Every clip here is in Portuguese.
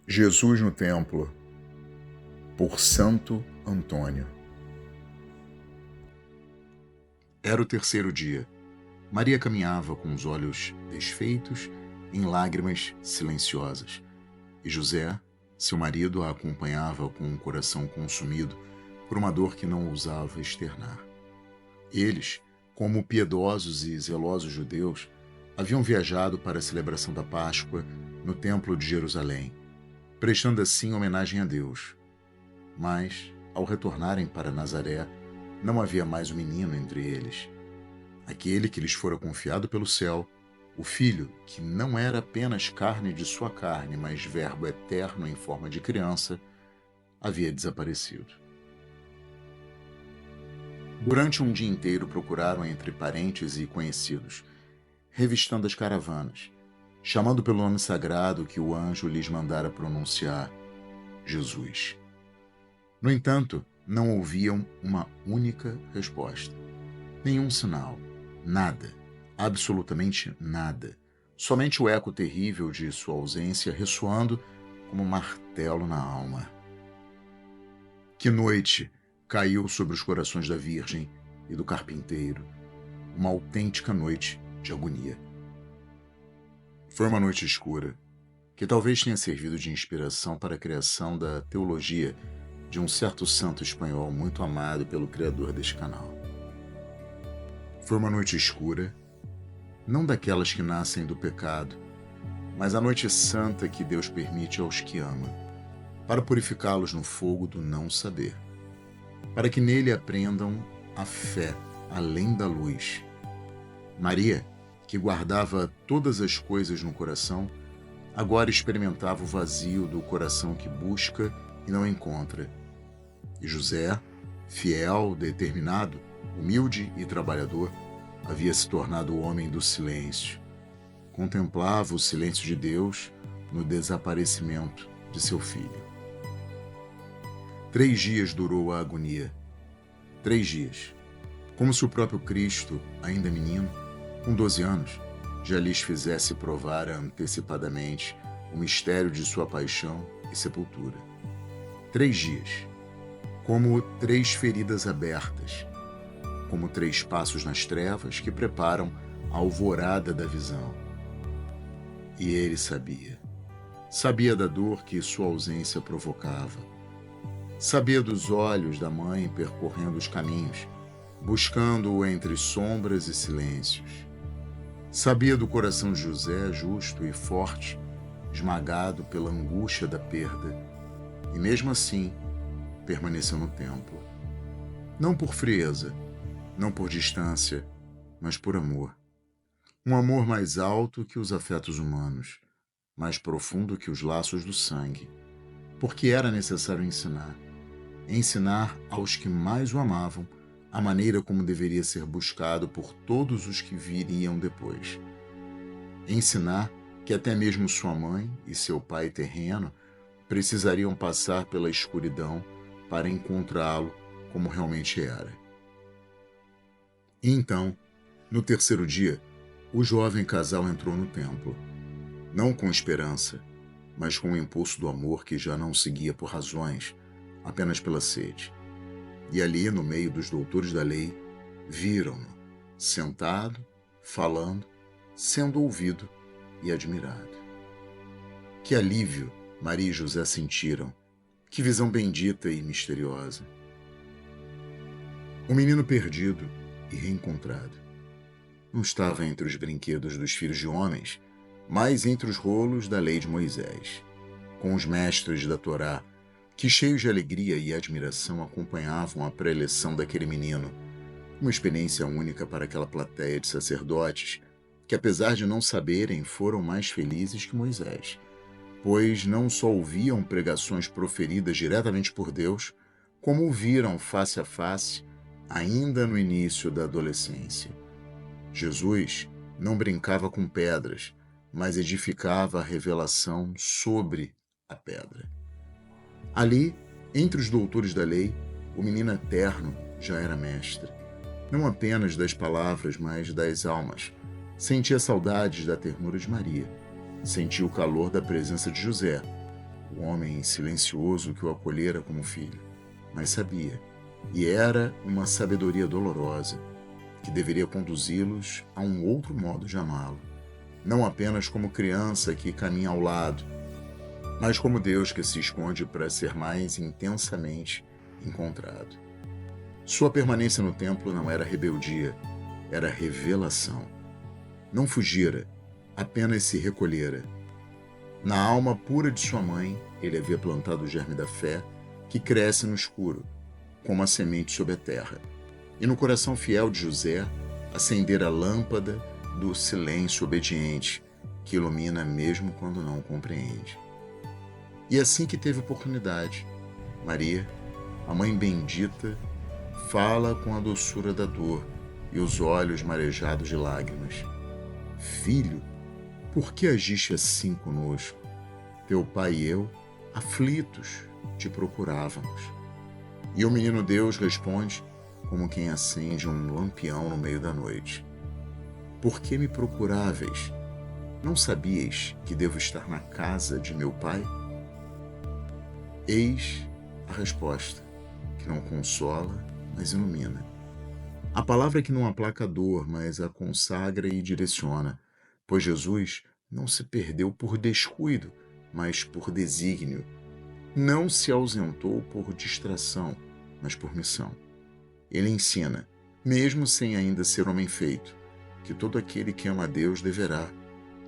Jesus no Templo, por Santo Antônio. Era o terceiro dia. Maria caminhava com os olhos desfeitos, em lágrimas silenciosas, e José, seu marido, a acompanhava com um coração consumido por uma dor que não ousava externar. Eles, como piedosos e zelosos judeus, haviam viajado para a celebração da Páscoa no Templo de Jerusalém, prestando assim homenagem a Deus. Mas, ao retornarem para Nazaré, não havia mais o menino entre eles. Aquele que lhes fora confiado pelo céu, o filho que não era apenas carne de sua carne, mas verbo eterno em forma de criança, havia desaparecido. Durante um dia inteiro procuraram entre parentes e conhecidos, revistando as caravanas, chamando pelo nome sagrado que o anjo lhes mandara pronunciar: Jesus. No entanto, não ouviam uma única resposta. Nenhum sinal. Nada. Absolutamente nada. Somente o eco terrível de sua ausência ressoando como um martelo na alma. Que noite caiu sobre os corações da Virgem e do carpinteiro. Uma autêntica noite de agonia. Foi uma noite escura, que talvez tenha servido de inspiração para a criação da teologia de um certo santo espanhol muito amado pelo criador deste canal. Foi uma noite escura, não daquelas que nascem do pecado, mas a noite santa que Deus permite aos que ama, para purificá-los no fogo do não saber, para que nele aprendam a fé além da luz. Maria, que guardava todas as coisas no coração, agora experimentava o vazio do coração que busca e não encontra. E José, fiel, determinado, humilde e trabalhador, havia se tornado o homem do silêncio. Contemplava o silêncio de Deus no desaparecimento de seu filho. 3 dias durou a agonia. 3 dias. Como se o próprio Cristo, ainda menino, com 12 anos, já lhes fizesse provar antecipadamente o mistério de sua paixão e sepultura. 3 dias. Como 3 feridas abertas, como 3 passos nas trevas que preparam a alvorada da visão. E ele sabia. Sabia da dor que sua ausência provocava. Sabia dos olhos da mãe percorrendo os caminhos, buscando-o entre sombras e silêncios. Sabia do coração de José justo e forte, esmagado pela angústia da perda, e mesmo assim permaneceu no templo. Não por frieza, não por distância, mas por amor. Um amor mais alto que os afetos humanos, mais profundo que os laços do sangue, porque era necessário ensinar aos que mais o amavam a maneira como deveria ser buscado por todos os que viriam depois. Ensinar que até mesmo sua mãe e seu pai terreno precisariam passar pela escuridão para encontrá-lo como realmente era. E então, no terceiro dia, o jovem casal entrou no templo, não com esperança, mas com o impulso do amor que já não seguia por razões, apenas pela sede. E ali, no meio dos doutores da lei, viram-no, sentado, falando, sendo ouvido e admirado. Que alívio Maria e José sentiram, que visão bendita e misteriosa. O menino perdido e reencontrado não estava entre os brinquedos dos filhos de homens, mas entre os rolos da lei de Moisés, com os mestres da Torá, que cheios de alegria e admiração acompanhavam a pré-eleição daquele menino, uma experiência única para aquela plateia de sacerdotes que, apesar de não saberem, foram mais felizes que Moisés, pois não só ouviam pregações proferidas diretamente por Deus, como o viram face a face ainda no início da adolescência. Jesus não brincava com pedras, mas edificava a revelação sobre a pedra. Ali, entre os doutores da lei, o menino eterno já era mestre, não apenas das palavras, mas das almas. Sentia saudades da ternura de Maria, sentia o calor da presença de José, o homem silencioso que o acolhera como filho, mas sabia, e era uma sabedoria dolorosa, que deveria conduzi-los a um outro modo de amá-lo, não apenas como criança que caminha ao lado, mas como Deus que se esconde para ser mais intensamente encontrado. Sua permanência no templo não era rebeldia, era revelação. Não fugira, apenas se recolhera. Na alma pura de sua mãe, ele havia plantado o germe da fé, que cresce no escuro, como a semente sob a terra. E no coração fiel de José, acendera a lâmpada do silêncio obediente, que ilumina mesmo quando não compreende. E assim que teve oportunidade, Maria, a mãe bendita, fala com a doçura da dor e os olhos marejados de lágrimas. Filho, por que agiste assim conosco? Teu pai e eu, aflitos, te procurávamos. E o menino Deus responde, como quem acende um lampião no meio da noite. Por que me procuráveis? Não sabíeis que devo estar na casa de meu pai? Eis a resposta, que não consola, mas ilumina. A palavra que não aplaca a dor, mas a consagra e direciona, pois Jesus não se perdeu por descuido, mas por desígnio. Não se ausentou por distração, mas por missão. Ele ensina, mesmo sem ainda ser homem feito, que todo aquele que ama a Deus deverá,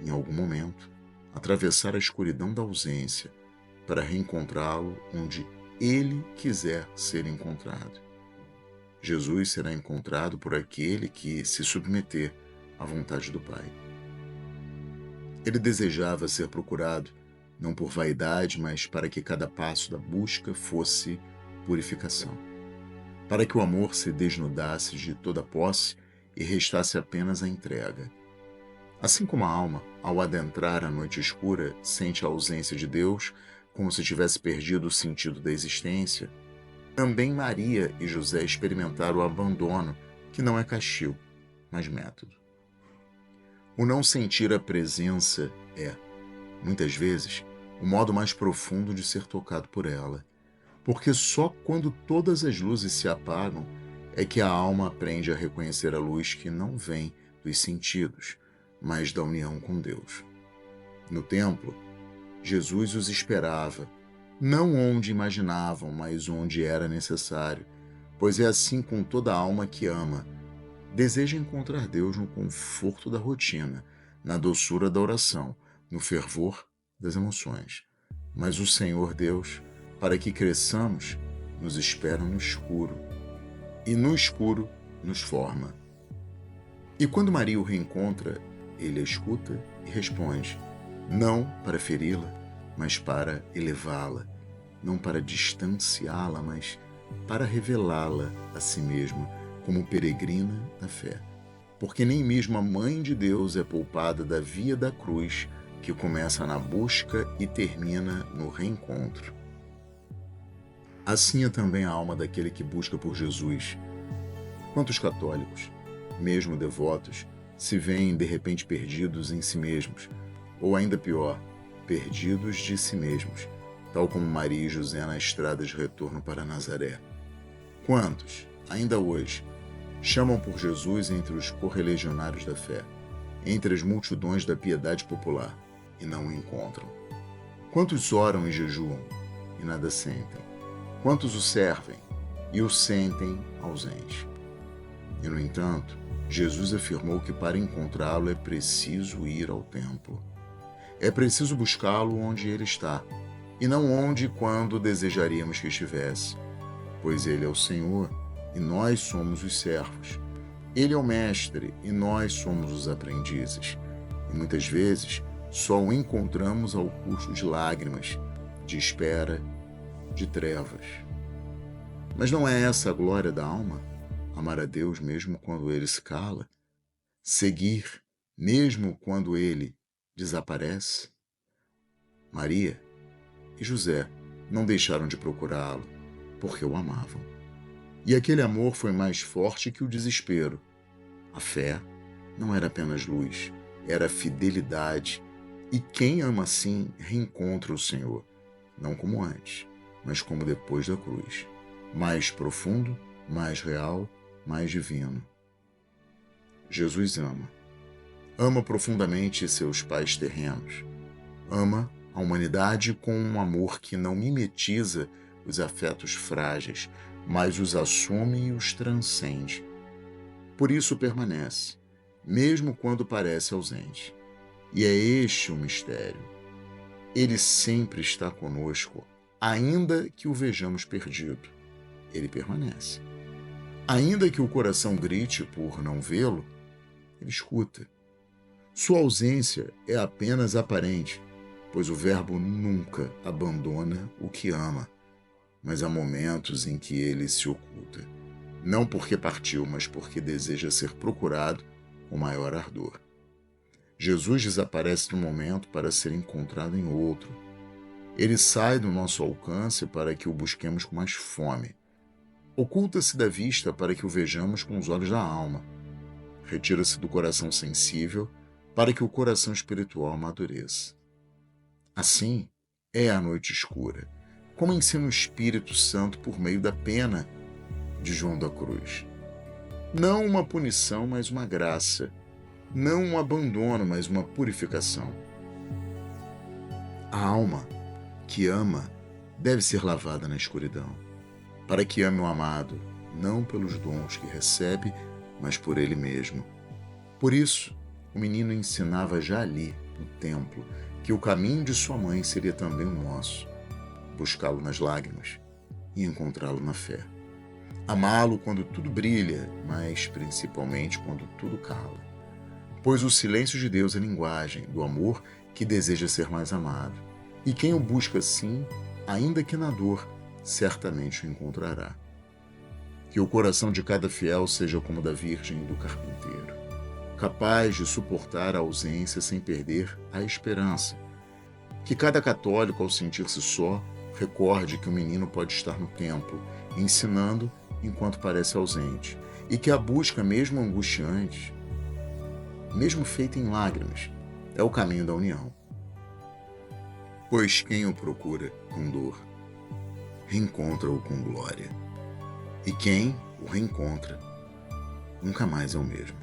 em algum momento, atravessar a escuridão da ausência para reencontrá-lo onde ele quiser ser encontrado. Jesus será encontrado por aquele que se submeter à vontade do Pai. Ele desejava ser procurado, não por vaidade, mas para que cada passo da busca fosse purificação. Para que o amor se desnudasse de toda posse e restasse apenas a entrega. Assim como a alma, ao adentrar a noite escura, sente a ausência de Deus, como se tivesse perdido o sentido da existência, também Maria e José experimentaram o abandono, que não é castigo, mas método. O não sentir a presença é, muitas vezes, o modo mais profundo de ser tocado por ela, porque só quando todas as luzes se apagam é que a alma aprende a reconhecer a luz que não vem dos sentidos, mas da união com Deus. No templo, Jesus os esperava, não onde imaginavam, mas onde era necessário, pois é assim com toda a alma que ama. Deseja encontrar Deus no conforto da rotina, na doçura da oração, no fervor das emoções. Mas o Senhor Deus, para que cresçamos, nos espera no escuro, e no escuro nos forma. E quando Maria o reencontra, ele a escuta e responde, não para feri-la, mas para elevá-la, não para distanciá-la, mas para revelá-la a si mesma como peregrina da fé. Porque nem mesmo a Mãe de Deus é poupada da via da cruz, que começa na busca e termina no reencontro. Assim é também a alma daquele que busca por Jesus. Quantos católicos, mesmo devotos, se veem de repente perdidos em si mesmos, ou ainda pior, perdidos de si mesmos, tal como Maria e José na estrada de retorno para Nazaré. Quantos, ainda hoje, chamam por Jesus entre os correligionários da fé, entre as multidões da piedade popular, e não o encontram? Quantos oram e jejuam, e nada sentem? Quantos o servem, e o sentem ausente? E, no entanto, Jesus afirmou que para encontrá-lo é preciso ir ao templo. É preciso buscá-lo onde ele está, e não onde e quando desejaríamos que estivesse, pois ele é o Senhor e nós somos os servos. Ele é o mestre e nós somos os aprendizes. E muitas vezes só o encontramos ao custo de lágrimas, de espera, de trevas. Mas não é essa a glória da alma? Amar a Deus mesmo quando ele se cala? Seguir mesmo quando ele desaparece? Maria e José não deixaram de procurá-lo, porque o amavam. E aquele amor foi mais forte que o desespero. A fé não era apenas luz, era fidelidade. E quem ama assim reencontra o Senhor, não como antes, mas como depois da cruz. Mais profundo, mais real, mais divino. Jesus ama. Ama profundamente seus pais terrenos. Ama a humanidade com um amor que não mimetiza os afetos frágeis, mas os assume e os transcende. Por isso permanece, mesmo quando parece ausente. E é este o mistério. Ele sempre está conosco, ainda que o vejamos perdido. Ele permanece. Ainda que o coração grite por não vê-lo, ele escuta. Sua ausência é apenas aparente, pois o Verbo nunca abandona o que ama, mas há momentos em que ele se oculta, não porque partiu, mas porque deseja ser procurado com maior ardor. Jesus desaparece num momento para ser encontrado em outro. Ele sai do nosso alcance para que o busquemos com mais fome. Oculta-se da vista para que o vejamos com os olhos da alma. Retira-se do coração sensível para que o coração espiritual amadureça. Assim é a noite escura, como ensina o Espírito Santo por meio da pena de João da Cruz. Não uma punição, mas uma graça. Não um abandono, mas uma purificação. A alma que ama deve ser lavada na escuridão, para que ame o amado, não pelos dons que recebe, mas por ele mesmo. Por isso, o menino ensinava já ali, no templo, que o caminho de sua mãe seria também o nosso, buscá-lo nas lágrimas e encontrá-lo na fé. Amá-lo quando tudo brilha, mas principalmente quando tudo cala. Pois o silêncio de Deus é a linguagem do amor que deseja ser mais amado. E quem o busca assim, ainda que na dor, certamente o encontrará. Que o coração de cada fiel seja como o da Virgem e do carpinteiro, capaz de suportar a ausência sem perder a esperança. Que cada católico, ao sentir-se só, recorde que o menino pode estar no templo, ensinando enquanto parece ausente, e que a busca, mesmo angustiante, mesmo feita em lágrimas, é o caminho da união. Pois quem o procura com dor, reencontra-o com glória. E quem o reencontra, nunca mais é o mesmo.